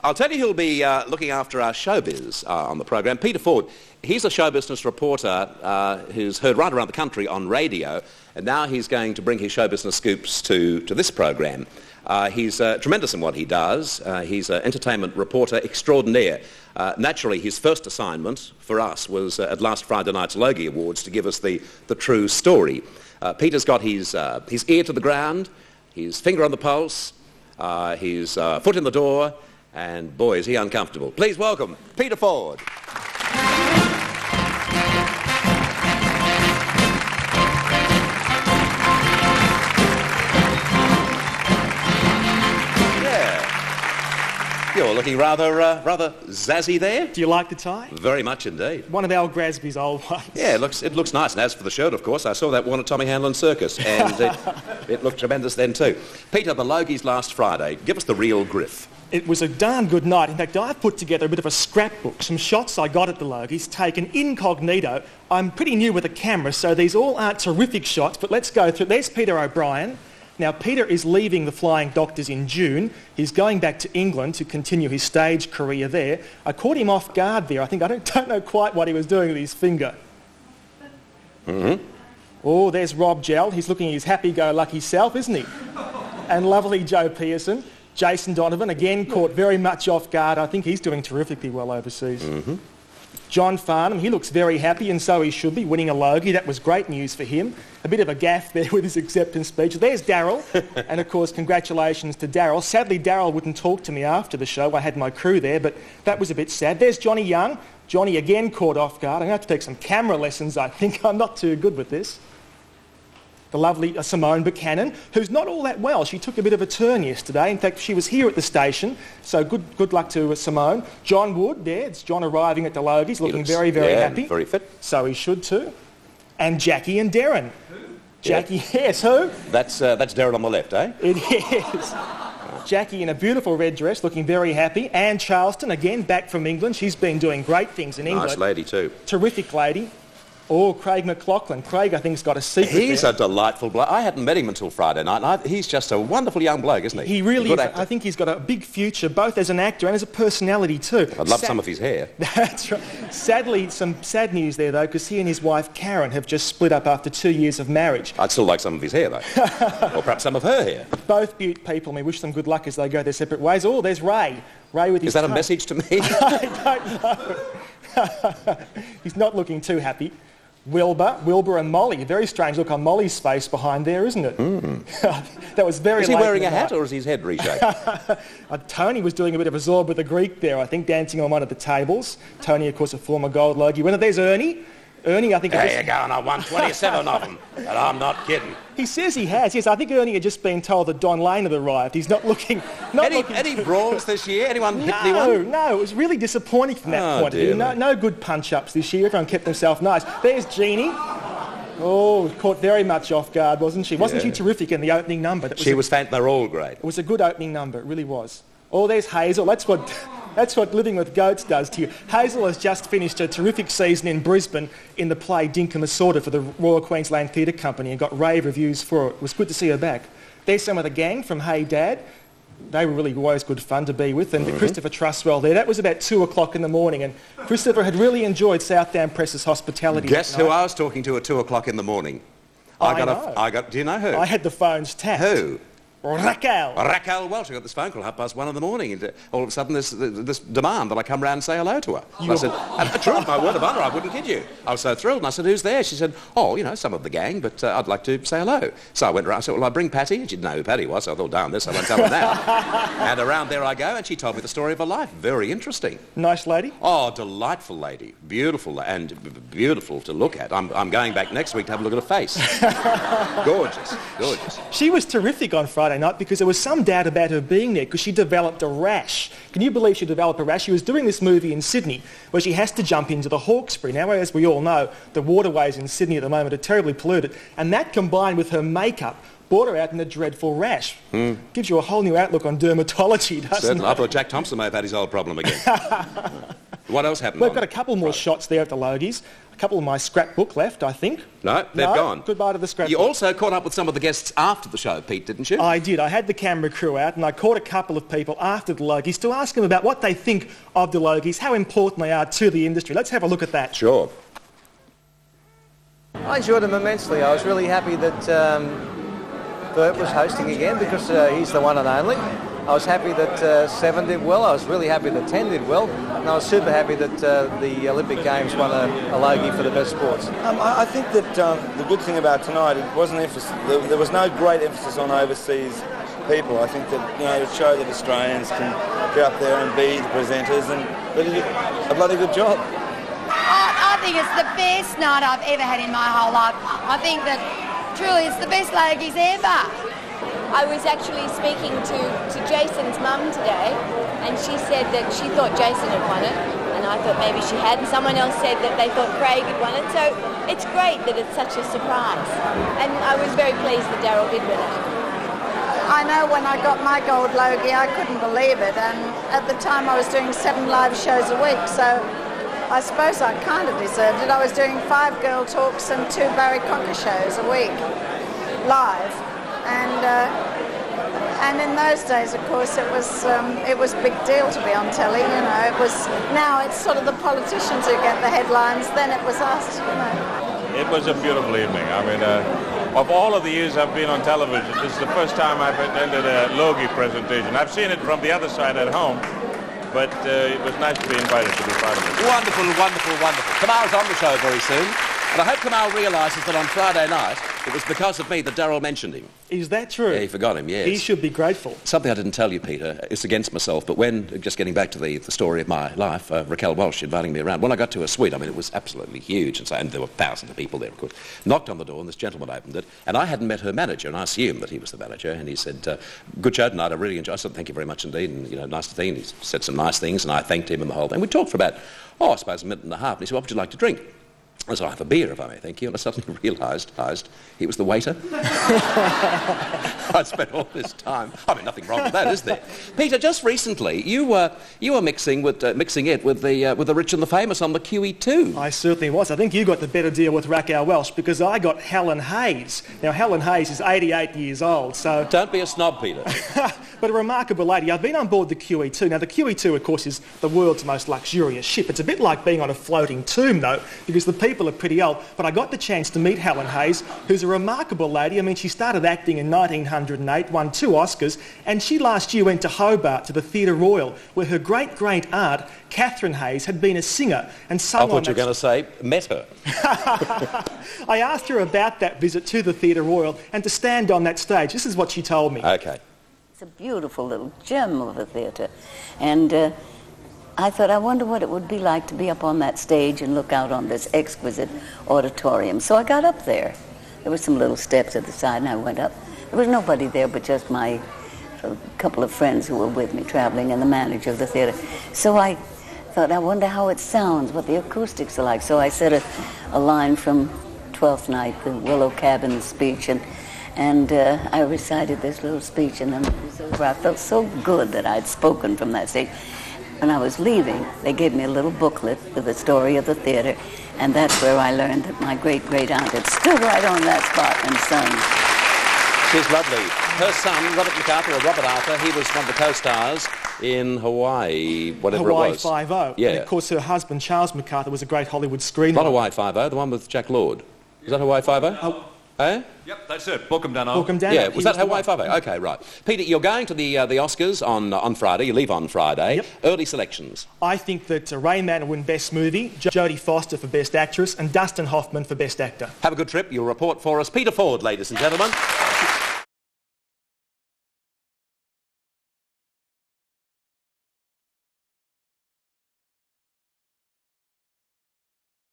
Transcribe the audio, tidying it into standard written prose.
I'll tell you who'll be looking after our showbiz on the program. Peter Ford. He's a show business reporter who's heard right around the country on radio, and now he's going to bring his show business scoops to this program. He's tremendous in what he does. He's an entertainment reporter extraordinaire. Naturally, his first assignment for us was at last Friday night's Logie Awards to give us the true story. Peter's got his ear to the ground, his finger on the pulse, his foot in the door, and boy, is he uncomfortable. Please welcome Peter Ford. You're looking rather zazzy there. Do you like the tie? Very much indeed. One of Al Grasby's old ones. Yeah, it looks nice. And as for the shirt, of course, I saw that one at Tommy Hanlon's Circus, and it looked tremendous then too. Peter, the Logies last Friday. Give us the real griff. It was a darn good night. In fact, I put together a bit of a scrapbook, some shots I got at the Logies, taken incognito. I'm pretty new with a camera, so these all aren't terrific shots, but let's go through. There's Peter O'Brien. Now, Peter is leaving the Flying Doctors in June. He's going back to England to continue his stage career there. I caught him off guard there. I don't know quite what he was doing with his finger. Mm-hmm. Oh, there's Rob Gell. He's looking his happy-go-lucky self, isn't he? And lovely Joe Pearson. Jason Donovan, again, caught very much off guard. I think he's doing terrifically well overseas. Mm-hmm. John Farnham, he looks very happy, and so he should be, winning a Logie. That was great news for him. A bit of a gaffe there with his acceptance speech. There's Daryl, and of course, congratulations to Daryl. Sadly, Daryl wouldn't talk to me after the show. I had my crew there, but that was a bit sad. There's Johnny Young. Johnny again caught off guard. I'm going to have to take some camera lessons, I think. I'm not too good with this. The lovely Simone Buchanan, who's not all that well. She took a bit of a turn yesterday. In fact, she was here at the station, so good luck to Simone. John Wood, there, it's John arriving at the Logies, looking very happy. Very fit. So he should too. And Jackie and Darren. Who? Jackie, yes, who? That's Daryl on the left, eh? It is. Jackie in a beautiful red dress, looking very happy. Anne Charleston, again, back from England. She's been doing great things in England. Nice lady too. Terrific lady. Oh, Craig McLachlan. Craig, I think, has got a secret He's there. a delightful bloke. I hadn't met him until Friday night, and he's just a wonderful young bloke, isn't he? He really is. I think he's got a big future, both as an actor and as a personality too. I'd love some of his hair. That's right. Sadly, some sad news there, though, because he and his wife, Karen, have just split up after 2 years of marriage. I'd still like some of his hair, though. Or perhaps some of her hair. Both beaut people, and we wish them good luck as they go their separate ways. Oh, there's Ray. Ray with his Is that a message to me? I don't know. He's not looking too happy. Wilbur and Molly. A very strange look on Molly's face behind there, isn't it? Mm. That was very. Is he wearing a hat or is his head reshaped? Tony was doing a bit of a zorb with the Greek there, I think, dancing on one of the tables. Tony, of course, a former gold Logie winner. There's Ernie. Ernie, I think... There you go, and I won 27 of them. And I'm not kidding. He says he has, yes. I think Ernie had just been told that Don Lane had arrived. He's not looking... Any brawls this year? Anyone hit anyone? No, it was really disappointing from that point of view. No good punch-ups this year. Everyone kept themselves nice. There's Jeanne. Oh, caught very much off guard, wasn't she? Wasn't she terrific in the opening number? They were all great. It was a good opening number, it really was. Oh, there's Hazel. That's what living with goats does to you. Hazel has just finished a terrific season in Brisbane in the play Dinkum Assorted for the Royal Queensland Theatre Company and got rave reviews for it. It was good to see her back. There's some of the gang from Hey Dad. They were really always good fun to be with. And Christopher Trustwell there. That was about 2 o'clock in the morning. And Christopher had really enjoyed Southdown Press's hospitality. Guess who I was talking to at 2 o'clock in the morning? Do you know who? I had the phones tapped. Who? Raquel Welsh. I got this phone call 1:30 in the morning, and all of a sudden this demand that I come round and say hello to her. I said, true, my word of honour, I wouldn't kid you. I was so thrilled, and I said, who's there? She said, some of the gang, but I'd like to say hello. So I went around and said, well, I'll bring Patti. And she didn't know who Patti was, so I thought, darn this, I won't tell her now. And around there I go, and she told me the story of her life. Very interesting. Nice lady? Oh, delightful lady. Beautiful, and beautiful to look at. I'm going back next week to have a look at her face. Gorgeous, gorgeous. She was terrific on Friday night because there was some doubt about her being there because she developed a rash. Can you believe she developed a rash? She was doing this movie in Sydney where she has to jump into the Hawkesbury. Now, as we all know, the waterways in Sydney at the moment are terribly polluted, and that combined with her makeup brought her out in a dreadful rash. Gives you a whole new outlook on dermatology, doesn't Certainly. it? I thought Jack Thompson may have had his old problem again. What else happened? We've got a couple more shots there at the Logies. A couple of my scrapbook left, I think. No, they've gone. Goodbye to the scrapbook. You also caught up with some of the guests after the show, Pete, didn't you? I did. I had the camera crew out and I caught a couple of people after the Logies to ask them about what they think of the Logies, how important they are to the industry. Let's have a look at that. Sure. I enjoyed them immensely. I was really happy that Bert was hosting again because he's the one and only. I was happy that 7 did well. I was really happy that 10 did well. And I was super happy that the Olympic Games won a Logie for the best sports. I think that the good thing about tonight, it wasn't emphasis. There was no great emphasis on overseas people. I think that, it showed that Australians can get up there and be the presenters, and they did a bloody good job. I think it's the best night I've ever had in my whole life. I think that truly it's the best Logies ever. I was actually speaking to Jason's mum today, and she said that she thought Jason had won it, and I thought maybe she had, and someone else said that they thought Craig had won it, so it's great that it's such a surprise. And I was very pleased that Daryl did win it. I know when I got my gold Logie, I couldn't believe it, and at the time I was doing 7 live shows a week, so I suppose I kind of deserved it. I was doing 5 girl talks and 2 Barry Crocker shows a week, live. And in those days, of course, it was a big deal to be on telly. Now it's sort of the politicians who get the headlines. Then it was us. It was a beautiful evening. I mean, of all of the years I've been on television, this is the first time I've attended a Logie presentation. I've seen it from the other side at home, but it was nice to be invited to be part of it. Wonderful, wonderful, wonderful. Kamahl's on the show very soon, and I hope Kamahl realises that on Friday night it was because of me that Daryl mentioned him. Is that true? Yeah, he forgot him, yes. He should be grateful. Something I didn't tell you, Peter, it's against myself, but when, just getting back to the story of my life, Raquel Welsh inviting me around, when I got to her suite, I mean, it was absolutely huge, and there were thousands of people there, of course, knocked on the door, and this gentleman opened it, and I hadn't met her manager, and I assumed that he was the manager, and he said, good show tonight, I really enjoyed it. I said, thank you very much indeed, and, nice to see you, and he said some nice things, and I thanked him and the whole thing. We talked for about, I suppose, a minute and a half, and he said, what would you like to drink? I said, I have a beer, if I may, thank you. And I suddenly realised he was the waiter. I'd spent all this time. I mean, nothing wrong with that, is there? Peter, just recently, you were mixing it with the rich and the famous on the QE2. I certainly was. I think you got the better deal with Raquel Welsh because I got Helen Hayes. Now, Helen Hayes is 88 years old, so... Don't be a snob, Peter. But a remarkable lady. I've been on board the QE2. Now, the QE2, of course, is the world's most luxurious ship. It's a bit like being on a floating tomb, though, because the people are pretty old. But I got the chance to meet Helen Hayes, who's a remarkable lady. I mean, she started acting in 1908, won 2 Oscars, and she last year went to Hobart to the Theatre Royal, where her great-great-aunt, Catherine Hayes, had been a singer and sung on... I thought you were going to say, met her. I asked her about that visit to the Theatre Royal and to stand on that stage. This is what she told me. Okay. It's a beautiful little gem of a theatre, and I thought, I wonder what it would be like to be up on that stage and look out on this exquisite auditorium. So I got up there. There were some little steps at the side, and I went up. There was nobody there but just my couple of friends who were with me traveling and the manager of the theatre. So I thought, I wonder how it sounds, what the acoustics are like. So I said a line from Twelfth Night, the Willow Cabin speech, and I recited this little speech, and then it was over. I felt so good that I'd spoken from that stage. When I was leaving, they gave me a little booklet with the story of the theatre, and that's where I learned that my great-great-aunt had stood right on that spot and sung. She's lovely. Her son, Robert Arthur, he was one of the co-stars in Hawaii, whatever Hawaii it was. Hawaii Five-0. Yeah. And of course, her husband, Charles MacArthur, was a great Hollywood screenwriter. Not Hawaii Five-0, the one with Jack Lord. Is that Hawaii Five-0? Oh. Eh? Yep, that's it. Book 'em, Dano. Book 'em, Dano. Yeah, was that Hawaii Five-0? Okay, right. Peter, you're going to the Oscars on Friday. You leave on Friday. Yep. Early selections. I think that Ray Mann will win Best Movie, Jodie Foster for Best Actress, and Dustin Hoffman for Best Actor. Have a good trip. You'll report for us. Peter Ford, ladies and gentlemen.